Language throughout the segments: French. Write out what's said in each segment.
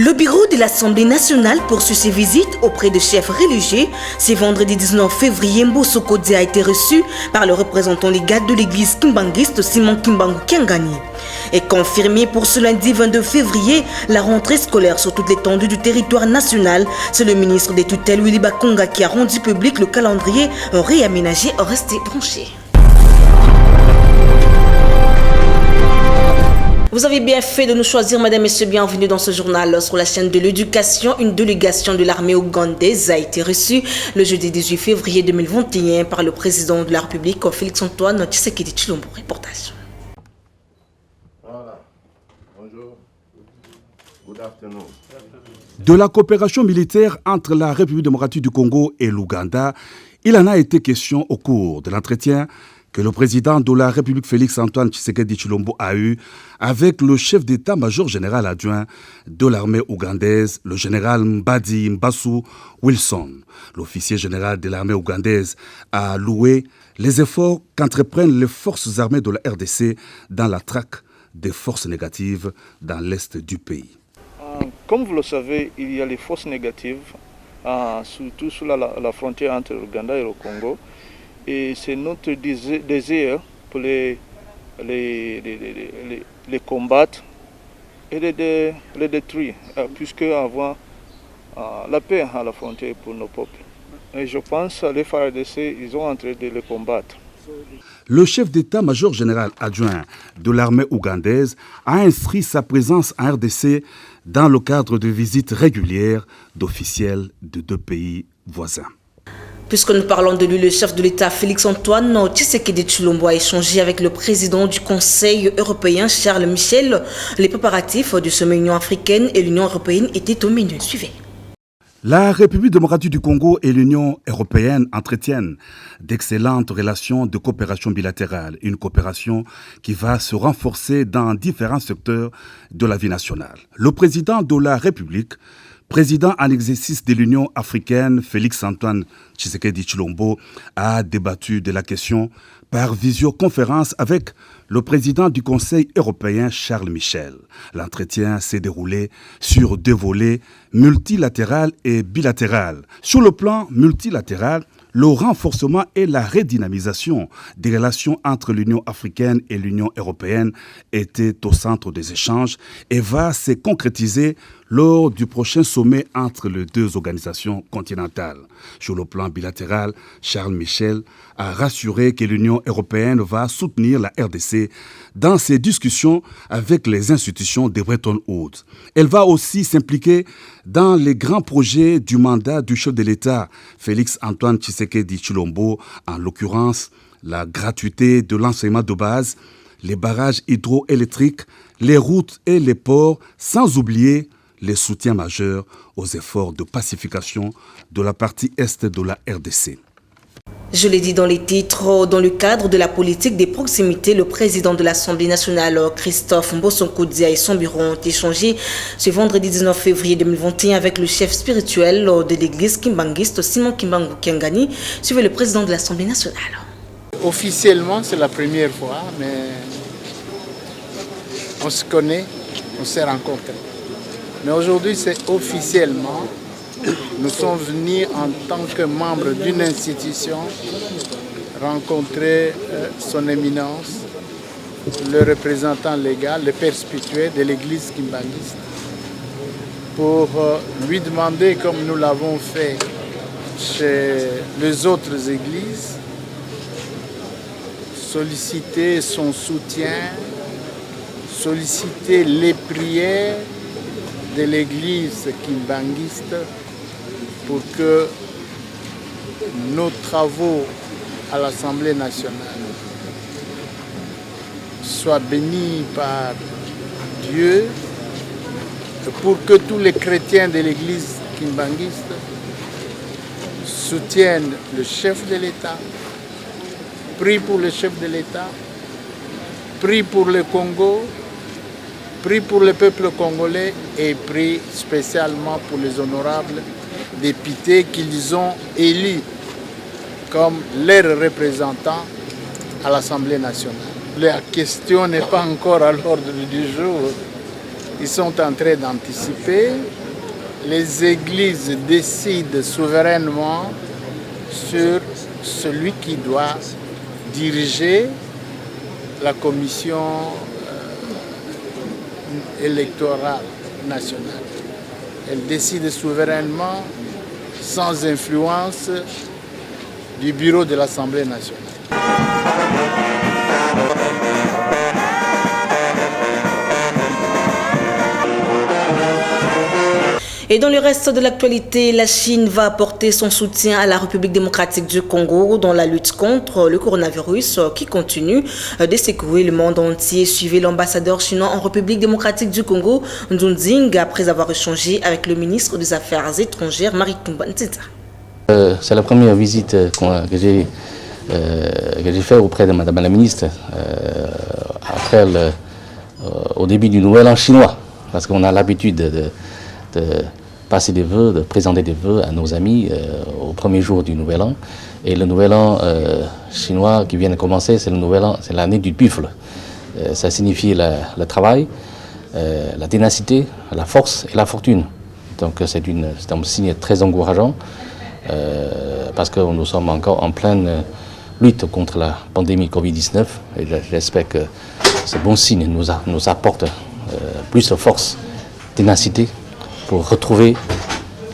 Le bureau de l'Assemblée nationale poursuit ses visites auprès de chefs religieux. Ce vendredi 19 février, Mbosso Kodzi a été reçu par le représentant légal de l'église kimbangiste Simon Kimbangu Kiangani. Et confirmé pour ce lundi 22 février, la rentrée scolaire sur toute l'étendue du territoire national. C'est le ministre des tutelles Willy Bakonga qui a rendu public le calendrier réaménagé. Restez branchés. Vous avez bien fait de nous choisir, mesdames et messieurs, bienvenue dans ce journal. Sur la chaîne de l'éducation, une délégation de l'armée ougandaise a été reçue le jeudi 18 février 2021 par le président de la République, Félix-Antoine Tshisekedi Tshilombo. Reportage. Voilà. Bonjour. Good afternoon. De la coopération militaire entre la République démocratique du Congo et l'Ouganda, il en a été question au cours de l'entretien que le président de la République Félix-Antoine Tshisekedi Tshilombo a eu avec le chef d'état-major général adjoint de l'armée ougandaise, le général Mbadi Mbasu Wilson. L'officier général de l'armée ougandaise a loué les efforts qu'entreprennent les forces armées de la RDC dans la traque des forces négatives dans l'est du pays. Comme vous le savez, il y a les forces négatives, surtout sur la frontière entre l'Ouganda et le Congo. Et c'est notre désir pour les combattre et les détruire, puisque avoir la paix à la frontière pour nos peuples. Et je pense que les FARDC, ils ont en train de les combattre. Le chef d'état-major général adjoint de l'armée ougandaise a inscrit sa présence en RDC dans le cadre de visites régulières d'officiels de deux pays voisins. Puisque nous parlons de lui, le chef de l'État Félix-Antoine Tshisekedi Tshilombo a échangé avec le président du Conseil européen Charles Michel. Les préparatifs du sommet Union africaine et l'Union européenne étaient au menu. Suivez. La République démocratique du Congo et l'Union européenne entretiennent d'excellentes relations de coopération bilatérale, une coopération qui va se renforcer dans différents secteurs de la vie nationale. Le président de la République, président en exercice de l'Union africaine, Félix-Antoine Tshisekedi Tshilombo, a débattu de la question par visioconférence avec le président du Conseil européen, Charles Michel. L'entretien s'est déroulé sur deux volets, multilatéral et bilatéral. Sur le plan multilatéral, le renforcement et la redynamisation des relations entre l'Union africaine et l'Union européenne étaient au centre des échanges et va se concrétiser lors du prochain sommet entre les deux organisations continentales. Sur le plan bilatéral, Charles Michel a rassuré que l'Union européenne va soutenir la RDC dans ses discussions avec les institutions de Bretton Woods. Elle va aussi s'impliquer dans les grands projets du mandat du chef de l'État, Félix-Antoine Tshisekedi Tshilombo, en l'occurrence la gratuité de l'enseignement de base, les barrages hydroélectriques, les routes et les ports, sans oublier les soutiens majeurs aux efforts de pacification de la partie est de la RDC. Je l'ai dit dans les titres, dans le cadre de la politique des proximités, le président de l'Assemblée nationale, Christophe Mbosso Kodzi, et son bureau ont échangé ce vendredi 19 février 2021 avec le chef spirituel de l'église kimbangiste Simon Kimbangu Kiangani, suivi le président de l'Assemblée nationale. Officiellement, c'est la première fois, mais on se connaît, on s'est rencontrés. Mais aujourd'hui, c'est officiellement. Nous sommes venus en tant que membres d'une institution rencontrer son éminence, le représentant légal, le père spirituel de l'église kimbangiste, pour lui demander, comme nous l'avons fait chez les autres églises, solliciter son soutien, solliciter les prières de l'église kimbangiste pour que nos travaux à l'Assemblée nationale soient bénis par Dieu, pour que tous les chrétiens de l'église kimbangiste soutiennent le chef de l'État, prient pour le chef de l'État, prient pour le Congo, prient pour le peuple congolais et prient spécialement pour les honorables députés qu'ils ont élus comme leurs représentants à l'Assemblée nationale. La question n'est pas encore à l'ordre du jour. Ils sont en train d'anticiper les églises décident souverainement sur celui qui doit diriger la commission électorale nationale. Elles décident souverainement sans influence du bureau de l'Assemblée nationale. Et dans le reste de l'actualité, la Chine va apporter son soutien à la République démocratique du Congo dans la lutte contre le coronavirus qui continue de secouer le monde entier. Suivez l'ambassadeur chinois en République démocratique du Congo, Ndunding, après avoir échangé avec le ministre des Affaires étrangères, Maritumba Ntita. C'est la première visite que j'ai faite auprès de Madame la ministre au début du Nouvel An chinois, parce qu'on a l'habitude de passer des vœux, de présenter des vœux à nos amis au premier jour du Nouvel An. Et le Nouvel An chinois qui vient de commencer, c'est l'année du buffle. Ça signifie le travail, la ténacité, la force et la fortune. Donc c'est un signe très encourageant parce que nous sommes encore en pleine lutte contre la pandémie Covid-19 et j'espère que ce bon signe nous apporte plus de force, ténacité pour retrouver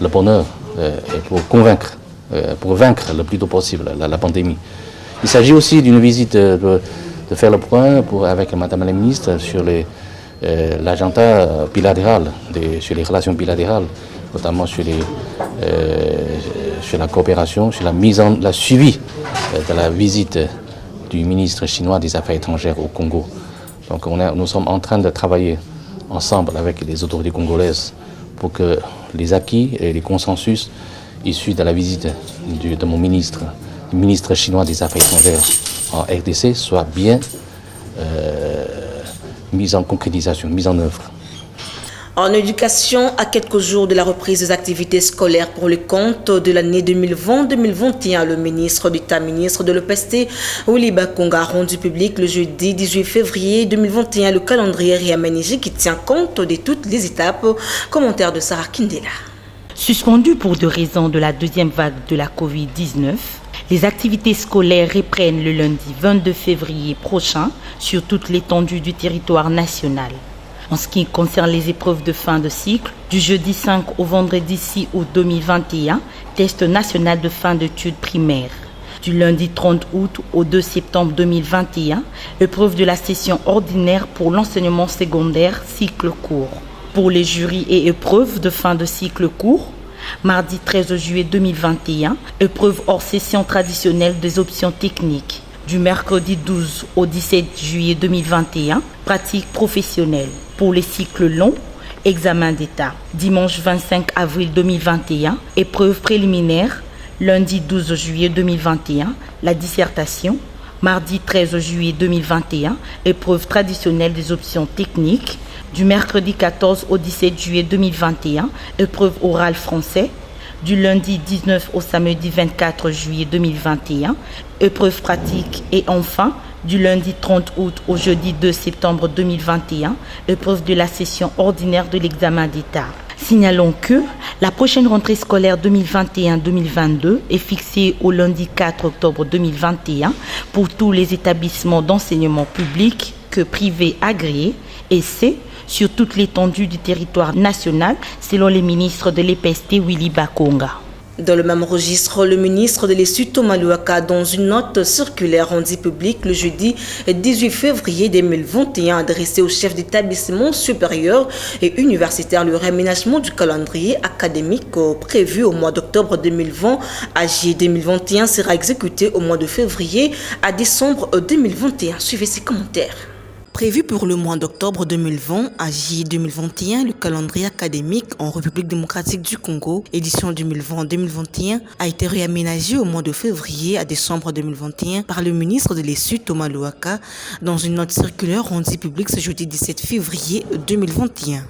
le bonheur et pour vaincre le plus tôt possible la pandémie. Il s'agit aussi d'une visite de faire le point avec Madame la ministre sur l'agenda bilatéral, sur les relations bilatérales, notamment sur la coopération, sur la suivi de la visite du ministre chinois des Affaires étrangères au Congo. Donc nous sommes en train de travailler ensemble avec les autorités congolaises pour que les acquis et les consensus issus de la visite de mon ministre, du ministre chinois des Affaires étrangères en RDC, soient bien mis en concrétisation, mis en œuvre. En éducation, à quelques jours de la reprise des activités scolaires pour le compte de l'année 2020-2021, le ministre d'État, ministre de l'EPST, Willy Bakonga, a rendu public le jeudi 18 février 2021 le calendrier réaménagé qui tient compte de toutes les étapes. Commentaire de Sarah Kindela. Suspendu pour deux raisons de la deuxième vague de la Covid-19, les activités scolaires reprennent le lundi 22 février prochain sur toute l'étendue du territoire national. En ce qui concerne les épreuves de fin de cycle, du jeudi 5 au vendredi 6 août 2021, test national de fin d'études primaires. Du lundi 30 août au 2 septembre 2021, épreuve de la session ordinaire pour l'enseignement secondaire cycle court. Pour les jurys et épreuves de fin de cycle court, mardi 13 juillet 2021, épreuve hors session traditionnelle des options techniques. Du mercredi 12 au 17 juillet 2021, pratique professionnelle. Pour les cycles longs, examen d'État. Dimanche 25 avril 2021, épreuve préliminaire. Lundi 12 juillet 2021, la dissertation. Mardi 13 juillet 2021, épreuve traditionnelle des options techniques. Du mercredi 14 au 17 juillet 2021, épreuve orale français. Du lundi 19 au samedi 24 juillet 2021, épreuve pratique. Et enfin, du lundi 30 août au jeudi 2 septembre 2021, épreuve de la session ordinaire de l'examen d'État. Signalons que la prochaine rentrée scolaire 2021-2022 est fixée au lundi 4 octobre 2021 pour tous les établissements d'enseignement public que privés agréés et c'est sur toute l'étendue du territoire national, selon les ministres de l'EPST Willy Bakonga. Dans le même registre, le ministre de l'Essuth Thomas Louaka, dans une note circulaire rendue publique le jeudi 18 février 2021, adressée aux chefs d'établissement supérieur et universitaire, le réaménagement du calendrier académique prévu au mois d'octobre 2020 à juillet 2021 sera exécuté au mois de février à décembre 2021. Suivez ces commentaires. Prévu pour le mois d'octobre 2020 à juillet 2021, le calendrier académique en République démocratique du Congo, édition 2020-2021, a été réaménagé au mois de février à décembre 2021 par le ministre de l'Essuth Thomas Louaka dans une note circulaire rendue publique ce jeudi 17 février 2021.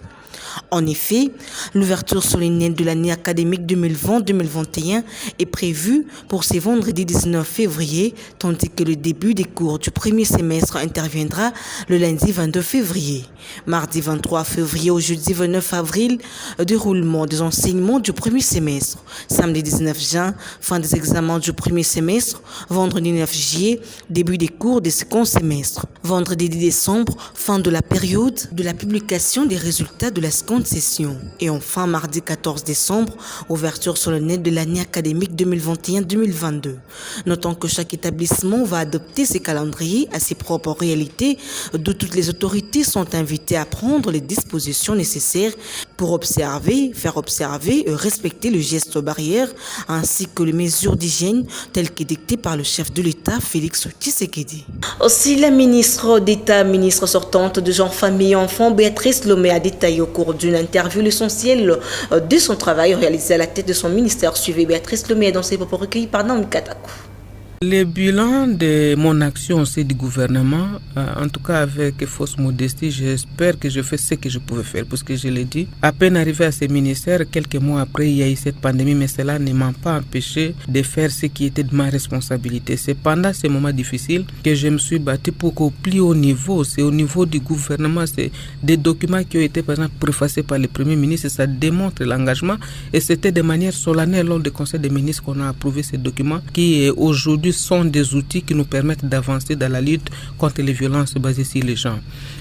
En effet, l'ouverture solennelle de l'année académique 2020-2021 est prévue pour ce vendredi 19 février, tandis que le début des cours du premier semestre interviendra le lundi 22 février. Mardi 23 février au jeudi 29 avril, déroulement des enseignements du premier semestre. Samedi 19 juin, fin des examens du premier semestre. Vendredi 9 juillet, début des cours du second semestre. Vendredi 10 décembre, fin de la période de la publication des résultats de la seconde session. Et enfin, mardi 14 décembre, ouverture solennelle de l'année académique 2021-2022. Notons que chaque établissement va adopter ses calendriers à ses propres réalités, d'où toutes les autorités sont invitées à prendre les dispositions nécessaires pour observer, faire observer et respecter le geste barrière ainsi que les mesures d'hygiène telles qu'édictées par le chef de l'État, Félix Tshisekedi. Aussi, la ministre d'État, ministre sortante de Genre, Famille et Enfants, Béatrice Lomé, a détaillé au cours d'une interview l'essentiel de son travail réalisé à la tête de son ministère. Suivez Béatrice Lomé dans ses propos recueillis par Naomi Katakou. Le bilan de mon action aussi du gouvernement, en tout cas avec fausse modestie, j'espère que je fais ce que je pouvais faire. Parce que je l'ai dit, à peine arrivé à ce ministère, quelques mois après, il y a eu cette pandémie, mais cela ne m'a pas empêché de faire ce qui était de ma responsabilité. C'est pendant ces moments difficiles que je me suis battu pour qu'au plus haut niveau, c'est au niveau du gouvernement, c'est des documents qui ont été par exemple préfacés par le Premier ministre, ça démontre l'engagement. Et c'était de manière solennelle lors du Conseil des ministres qu'on a approuvé ces documents qui aujourd'hui sont des outils qui nous permettent d'avancer dans la lutte contre les violences basées sur les genres.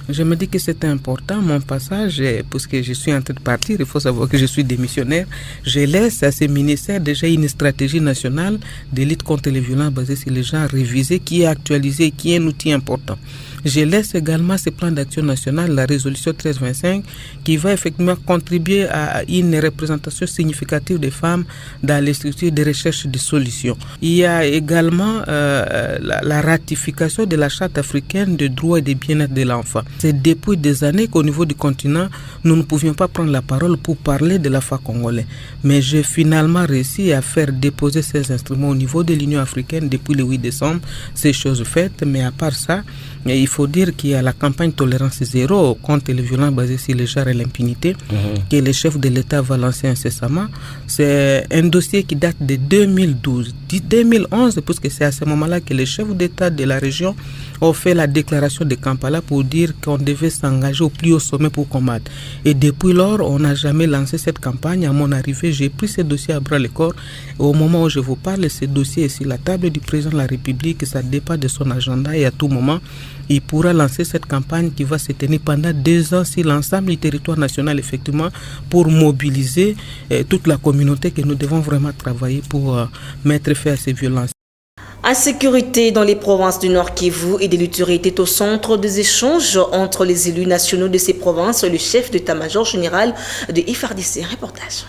Je me dis que c'est important, mon passage, parce que je suis en train de partir, il faut savoir que je suis démissionnaire, je laisse à ces ministères déjà une stratégie nationale de lutte contre les violences basées sur les genres révisée, qui est actualisée, qui est un outil important. Je laisse également ce plan d'action national, la résolution 1325, qui va effectivement contribuer à une représentation significative des femmes dans les structures de recherche de solutions. Il y a également la ratification de la Charte africaine des droits et des bien-être de l'enfant. C'est depuis des années qu'au niveau du continent, nous ne pouvions pas prendre la parole pour parler de l'enfant congolais. Mais j'ai finalement réussi à faire déposer ces instruments au niveau de l'Union africaine depuis le 8 décembre. Ces choses faites, mais à part ça, il faut dire qu'il y a la campagne Tolérance Zéro contre les violences basées sur les genres et l'impunité que le chef de l'État va lancer incessamment. C'est un dossier qui date de 2012, 2011, parce que c'est à ce moment-là que les chefs d'État de la région ont fait la déclaration de Kampala pour dire qu'on devait s'engager au plus haut sommet pour combattre. Et depuis lors, on n'a jamais lancé cette campagne. À mon arrivée, j'ai pris ce dossier à bras le corps. Et au moment où je vous parle, ce dossier est sur la table du président de la République. Ça dépend de son agenda et à tout moment, il pourra lancer cette campagne qui va se tenir pendant 2 ans sur l'ensemble du territoire national, effectivement, pour mobiliser toute la communauté que nous devons vraiment travailler pour mettre fin à ces violences. Insécurité dans les provinces du Nord Kivu et de l'Ituri était au centre des échanges entre les élus nationaux de ces provinces et le chef d'état-major général de FARDC. Reportage.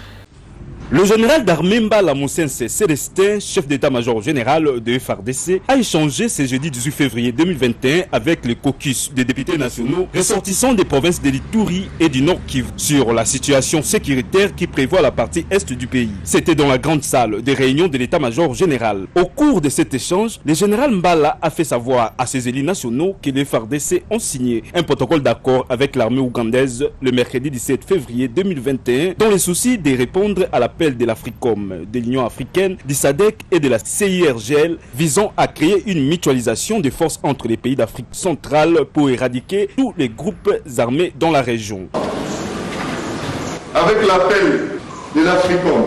Le général d'armée Mbala Moussense Célestin, chef d'état-major général de FARDC, a échangé ce jeudi 18 février 2021 avec le caucus des députés nationaux ressortissants des provinces de l'Ituri et du Nord Kivu sur la situation sécuritaire qui prévoit la partie est du pays. C'était dans la grande salle des réunions de l'état-major général. Au cours de cet échange, le général Mbala a fait savoir à ses élus nationaux que les FARDC ont signé un protocole d'accord avec l'armée ougandaise le mercredi 17 février 2021 dans le souci de répondre à l'appel de l'Africom, de l'Union africaine, du SADC et de la CIRGL visant à créer une mutualisation des forces entre les pays d'Afrique centrale pour éradiquer tous les groupes armés dans la région. Avec l'appel de l'Africom,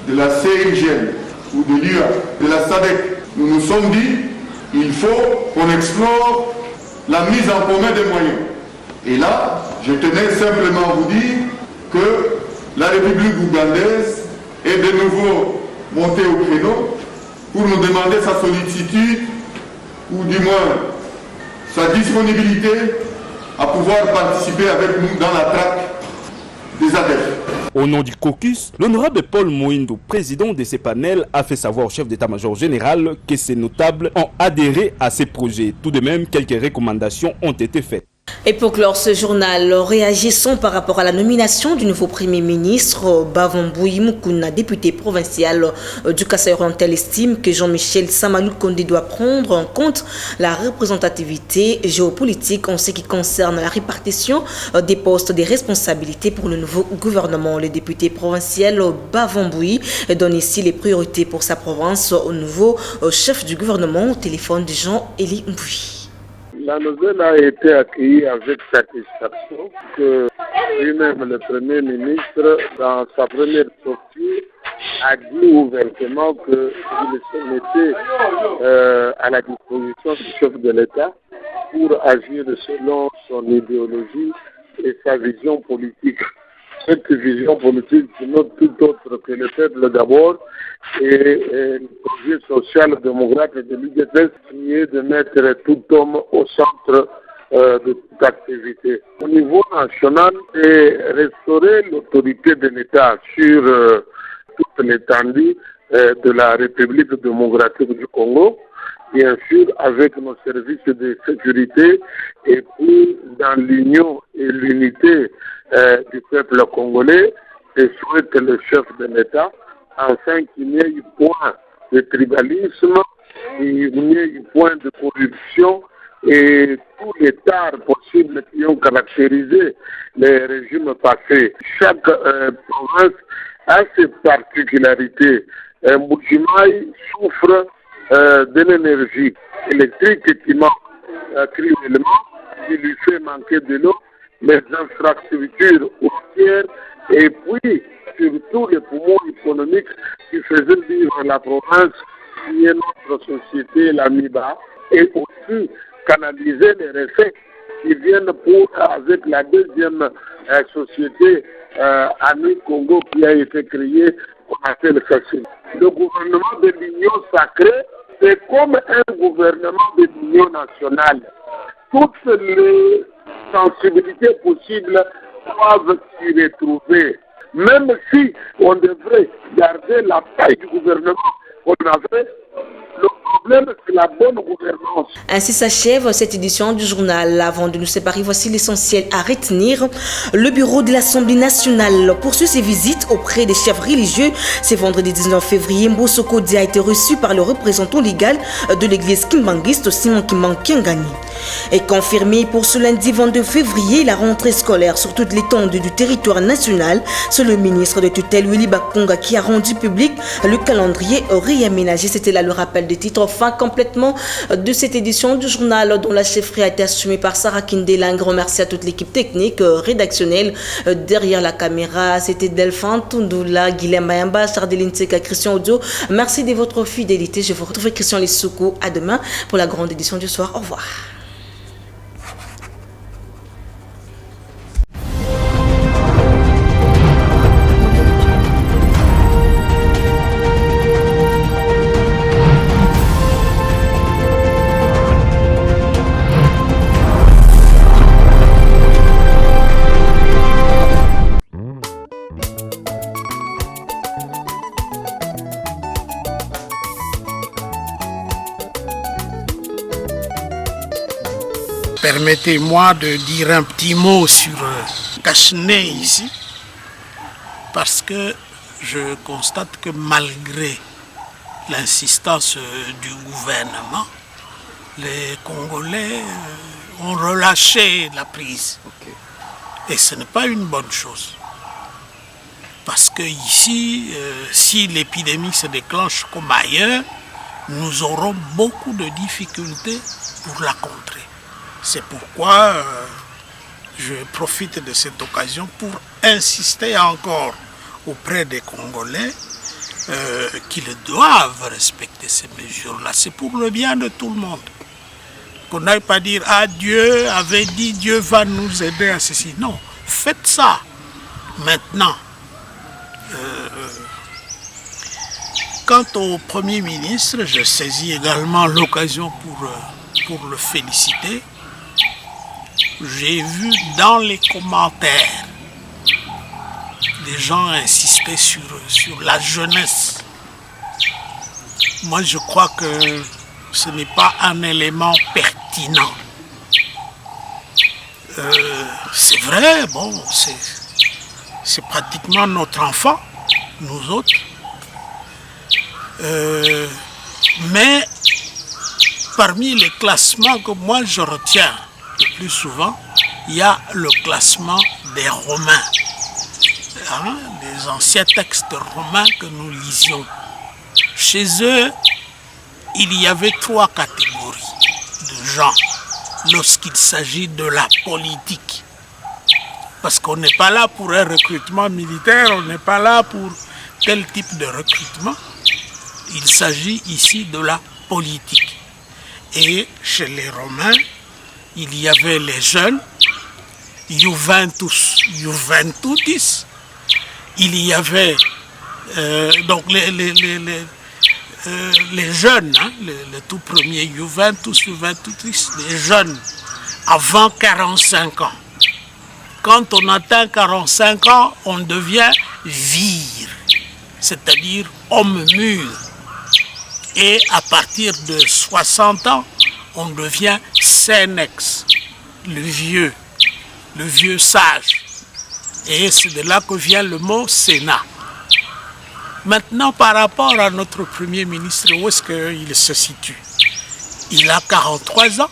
de la CIRGL ou de l'UA, de la SADC, nous nous sommes dit il faut qu'on explore la mise en commun des moyens. Et là, je tenais simplement à vous dire que la République ougandaise est de nouveau montée au créneau pour nous demander sa sollicitude ou du moins sa disponibilité à pouvoir participer avec nous dans la traque des adeptes. Au nom du caucus, l'honorable Paul Moïndou, président de ces panels, a fait savoir au chef d'état-major général que ces notables ont adhéré à ces projets. Tout de même, quelques recommandations ont été faites. Et pour clore ce journal, réagissons par rapport à la nomination du nouveau Premier ministre. Bavamboui Moukouna, député provincial du Kasaï-Oriental, estime que Jean-Michel Samalou Kondé doit prendre en compte la représentativité géopolitique en ce qui concerne la répartition des postes des responsabilités pour le nouveau gouvernement. Le député provincial Bavamboui donne ici les priorités pour sa province au nouveau chef du gouvernement au téléphone de Jean-Élie Mboui. La nouvelle a été accueillie avec satisfaction que lui-même, le Premier ministre, dans sa première sortie, a dit ouvertement qu'il se mettait à la disposition du chef de l'État pour agir selon son idéologie et sa vision politique. Cette vision politique, n'est tout autre que le peuple d'abord, et le projet social-démocrate de l'UDPS qui est de mettre tout homme au centre de toute activité. Au niveau national, c'est restaurer l'autorité de l'État sur toute l'étendue de la République démocratique du Congo, bien sûr avec nos services de sécurité, et puis dans l'union et l'unité du peuple congolais, et souhaite le chef de l'État, afin qu'il n'y ait point de tribalisme, qu'il n'y ait point de corruption et tous les tares possibles qui ont caractérisé les régimes passés. Chaque province a ses particularités. Mbujimaï souffre de l'énergie électrique qui manque cruellement, qui lui fait manquer de l'eau, les infrastructures routières et puis surtout les poumons économiques qui faisaient vivre la province, qui est notre société, l'AMIBA, et aussi canaliser les recettes qui viennent avec la deuxième société Ami Congo qui a été créée, qu'on appelle FACIL. Le gouvernement de l'Union sacrée, c'est comme un gouvernement de l'Union nationale. Toutes les sensibilités possibles doivent s'y retrouver. Même si on devrait garder la taille du gouvernement qu'on avait, le problème, c'est la bonne gouvernance. Ainsi s'achève cette édition du journal. Avant de nous séparer, voici l'essentiel à retenir. Le bureau de l'Assemblée nationale poursuit ses visites auprès des chefs religieux. Ce vendredi 19 février, Mbosoko Dia a été reçu par le représentant légal de l'église kimbangiste Simon Kimbangu Kiangani. Et confirmé pour ce lundi 22 février, la rentrée scolaire sur toute l'étendue du territoire national. C'est le ministre de tutelle Willy Bakonga qui a rendu public le calendrier réaménagé. C'était là le rappel des titres. Fin complètement de cette édition du journal dont la chefferie a été assumée par Sarah Kindelang. Remercie à toute l'équipe technique, rédactionnelle derrière la caméra. C'était Delphin Tundula, Guilhem Mayamba, Chardeline Tseka, Christian Audio. Merci de votre fidélité. Je vous retrouve Christian Lissoukou à demain pour la grande édition du soir. Au revoir. Permettez-moi de dire un petit mot sur Kachné ici, parce que je constate que malgré l'insistance du gouvernement, les Congolais ont relâché la prise. Et ce n'est pas une bonne chose. Parce que ici, si l'épidémie se déclenche comme ailleurs, nous aurons beaucoup de difficultés pour la contrer. C'est pourquoi je profite de cette occasion pour insister encore auprès des Congolais qu'ils doivent respecter ces mesures-là. C'est pour le bien de tout le monde. Qu'on n'aille pas dire « Ah, Dieu avait dit, Dieu va nous aider à ceci ». Non, faites ça maintenant. Quant au Premier ministre, je saisis également l'occasion pour le féliciter. J'ai vu dans les commentaires des gens insister sur la jeunesse. Moi, je crois que ce n'est pas un élément pertinent. C'est vrai, bon, c'est pratiquement notre enfant, nous autres. Mais parmi les classements que moi je retiens le plus souvent, il y a le classement des Romains, des anciens textes romains que nous lisions. Chez eux, il y avait 3 catégories de gens lorsqu'il s'agit de la politique. Parce qu'on n'est pas là pour un recrutement militaire, on n'est pas là pour tel type de recrutement. Il s'agit ici de la politique. Et chez les Romains, il y avait les jeunes, Juventus, Juventutis. Il y avait donc les jeunes, le tout premier Juventus, Juventutis, les jeunes avant 45 ans. Quand on atteint 45 ans, on devient vir, c'est-à-dire homme mûr. Et à partir de 60 ans, on devient senex, le vieux sage. Et c'est de là que vient le mot Sénat. Maintenant, par rapport à notre Premier ministre, où est-ce qu'il se situe? Il a 43 ans,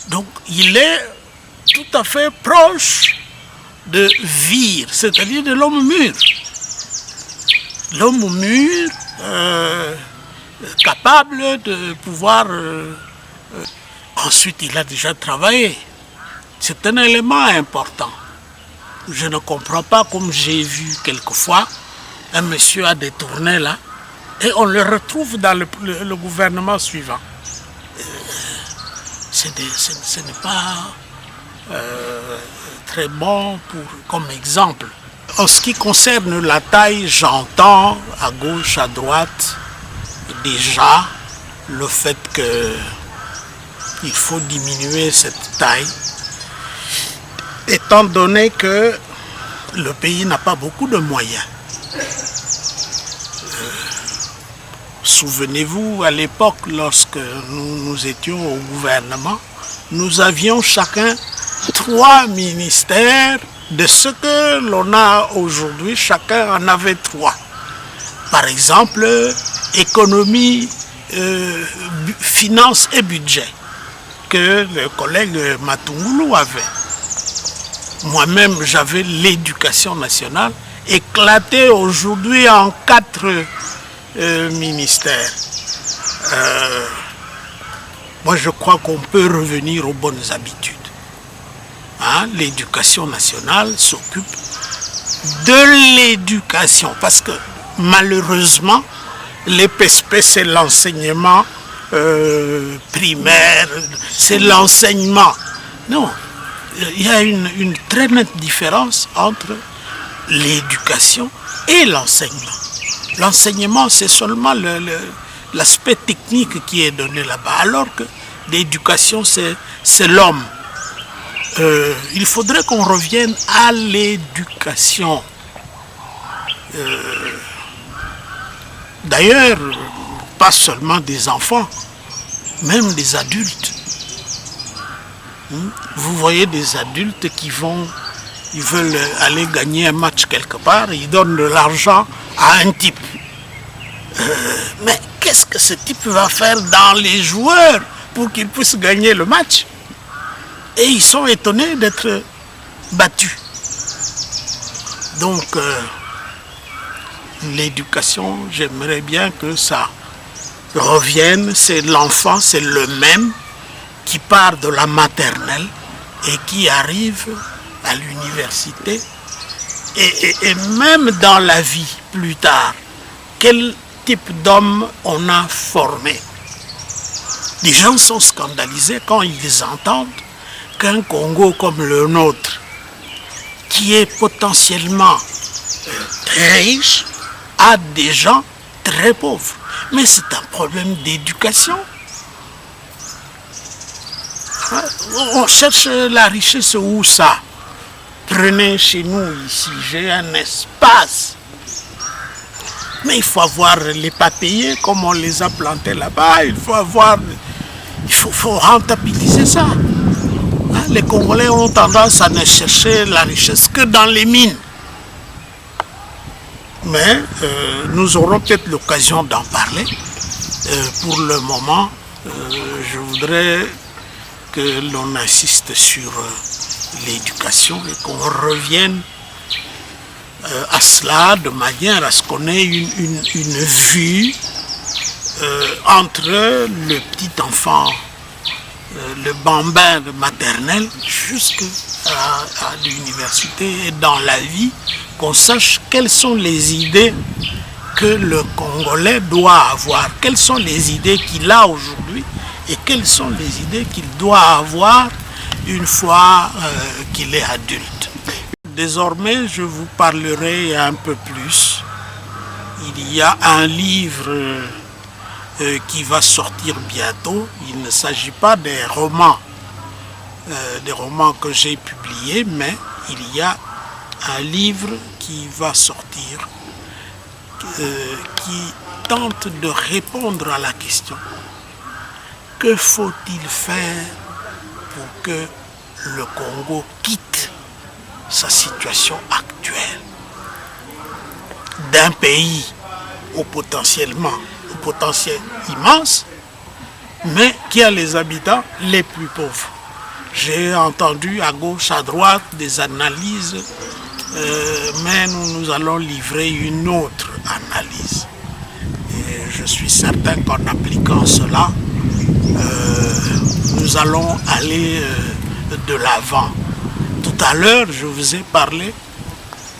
donc il est tout à fait proche de vir, c'est-à-dire de l'homme mûr. L'homme mûr, capable de pouvoir... Ensuite, il a déjà travaillé. C'est un élément important. Je ne comprends pas, comme j'ai vu quelquefois, un monsieur a détourné là, et on le retrouve dans le gouvernement suivant. Ce n'est pas très bon comme exemple. En ce qui concerne la taille, j'entends à gauche, à droite, déjà le fait qu'il faut diminuer cette taille, étant donné que le pays n'a pas beaucoup de moyens. Souvenez-vous, à l'époque, lorsque nous étions au gouvernement, nous avions chacun 3 ministères de ce que l'on a aujourd'hui, chacun en avait 3. Par exemple, économie, finance et budget, que le collègue Matungulu avait. Moi-même, j'avais l'éducation nationale, éclatée aujourd'hui en 4 ministères. Moi, je crois qu'on peut revenir aux bonnes habitudes. L'éducation nationale s'occupe de l'éducation, parce que malheureusement, les PSP, c'est l'enseignement primaire, c'est l'enseignement. Non, il y a une très nette différence entre l'éducation et l'enseignement. L'enseignement, c'est seulement l'aspect technique qui est donné là-bas, alors que l'éducation, c'est l'homme. Il faudrait qu'on revienne à l'éducation. D'ailleurs, pas seulement des enfants, même des adultes. Vous voyez des adultes qui ils veulent aller gagner un match quelque part, ils donnent de l'argent à un type. Mais qu'est-ce que ce type va faire dans les joueurs pour qu'ils puissent gagner le match? Et ils sont étonnés d'être battus. Donc, l'éducation, j'aimerais bien que ça revienne. C'est l'enfant, c'est le même qui part de la maternelle et qui arrive à l'université. Et même dans la vie, plus tard, quel type d'homme on a formé? Les gens sont scandalisés quand ils entendent qu'un Congo comme le nôtre, qui est potentiellement très riche, a des gens très pauvres. Mais c'est un problème d'éducation. On cherche la richesse où ça? Prenez chez nous ici, j'ai un espace. Mais il faut avoir les papiers comme on les a plantés là-bas. Il faut rentabiliser ça. Les Congolais ont tendance à ne chercher la richesse que dans les mines. Mais nous aurons peut-être l'occasion d'en parler. Pour le moment, je voudrais que l'on insiste sur l'éducation et qu'on revienne à cela de manière à ce qu'on ait une vue entre le petit enfant, le bambin de maternelle jusqu'à l'université et dans la vie, qu'on sache quelles sont les idées que le Congolais doit avoir, quelles sont les idées qu'il a aujourd'hui et quelles sont les idées qu'il doit avoir une fois qu'il est adulte. Désormais, je vous parlerai un peu plus. Il y a un livre qui va sortir bientôt. Il ne s'agit pas des romans que j'ai publiés, mais il y a un livre qui va sortir qui tente de répondre à la question: que faut-il faire pour que le Congo quitte sa situation actuelle d'un pays au potentiel immense, mais qui a les habitants les plus pauvres. J'ai entendu à gauche, à droite des analyses, mais nous allons livrer une autre analyse. Et je suis certain qu'en appliquant cela, nous allons aller de l'avant. Tout à l'heure, je vous ai parlé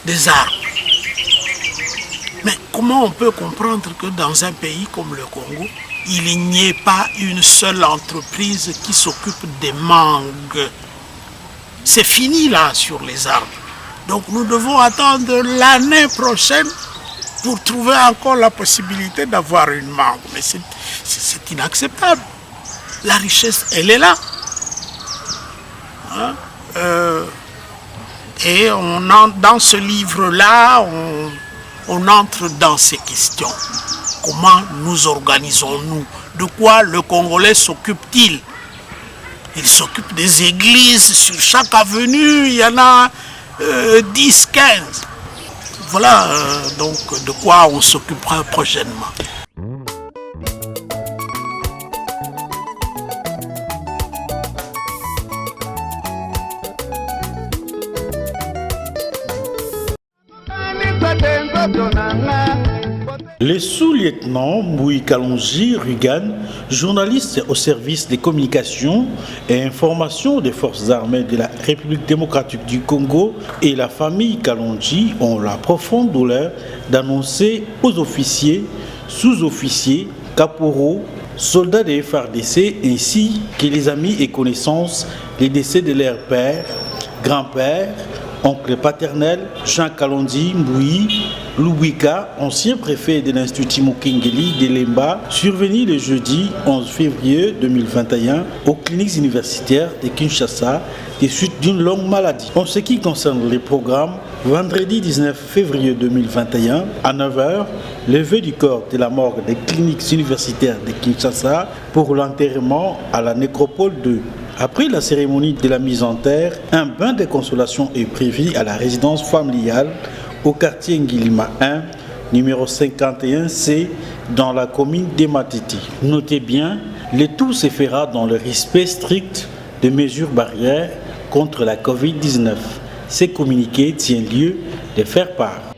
des armes. Mais comment on peut comprendre que dans un pays comme le Congo, il n'y ait pas une seule entreprise qui s'occupe des mangues? C'est fini là sur les armes. Donc nous devons attendre l'année prochaine pour trouver encore la possibilité d'avoir une mangue. Mais c'est inacceptable. La richesse, elle est là. Hein? Et dans ce livre-là, on entre dans ces questions. Comment nous organisons-nous? De quoi le Congolais s'occupe-t-il? Il s'occupe des églises. Sur chaque avenue, il y en a 10, 15. Voilà donc de quoi on s'occupera prochainement. Le sous-lieutenant Mbui Kalonji Rugan, journaliste au service des communications et informations des forces armées de la République démocratique du Congo, et la famille Kalonji ont la profonde douleur d'annoncer aux officiers, sous-officiers, caporaux, soldats des FARDC ainsi que les amis et connaissances les décès de leur père, grand-père, oncle paternel, Jean Kalonji Mbui Lubwika, ancien préfet de l'Institut Mokengeli de Lemba, survenu le jeudi 11 février 2021 aux cliniques universitaires de Kinshasa des suites d'une longue maladie. En ce qui concerne les programmes, vendredi 19 février 2021 à 9h, levée du corps de la morgue des cliniques universitaires de Kinshasa pour l'enterrement à la nécropole 2. Après la cérémonie de la mise en terre, un bain de consolation est prévu à la résidence familiale au quartier Ngilima 1, numéro 51C, dans la commune d'Ematiti. Notez bien, le tout se fera dans le respect strict des mesures barrières contre la Covid-19. Ce communiqué tient lieu de faire part.